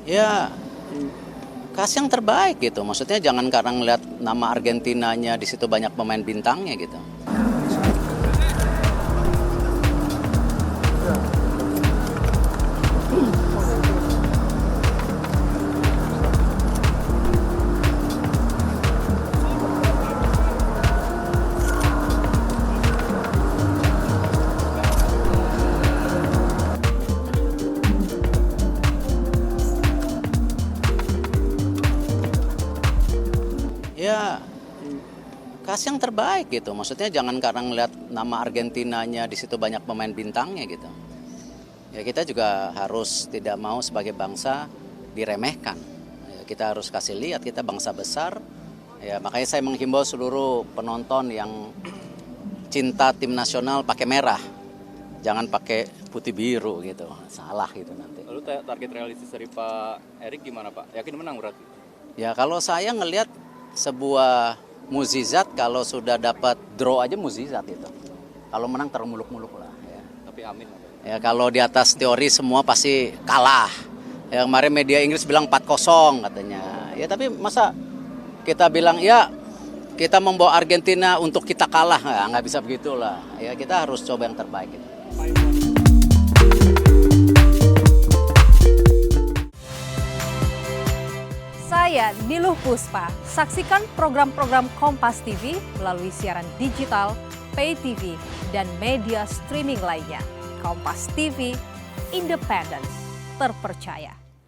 Ya, kasih yang terbaik gitu. Maksudnya jangan karena ngeliat nama Argentinanya di situ banyak pemain bintangnya gitu. Ya, kasih yang terbaik gitu. Maksudnya jangan karena ngeliat nama Argentinanya di situ banyak pemain bintangnya gitu. Ya kita juga harus tidak mau sebagai bangsa diremehkan. Ya, kita harus kasih lihat kita bangsa besar. Ya makanya saya menghimbau seluruh penonton yang cinta tim nasional pakai merah. Jangan pakai putih biru gitu. Salah gitu nanti. Lalu target realistis dari Pak Erik gimana Pak? Yakin menang berarti? Ya kalau saya ngelihat sebuah mukjizat kalau sudah dapat draw aja mukjizat itu. Kalau menang termuluk-muluk lah. Ya. Tapi amin. Ya kalau di atas teori semua pasti kalah. Ya kemarin media Inggris bilang 4-0 katanya. Ya tapi masa kita bilang ya kita membawa Argentina untuk kita kalah, nggak bisa begitulah. Ya kita harus coba yang terbaik. Saya Niluh Puspa. Saksikan program-program Kompas TV melalui siaran digital, pay TV, dan media streaming lainnya. Kompas TV, independen, terpercaya.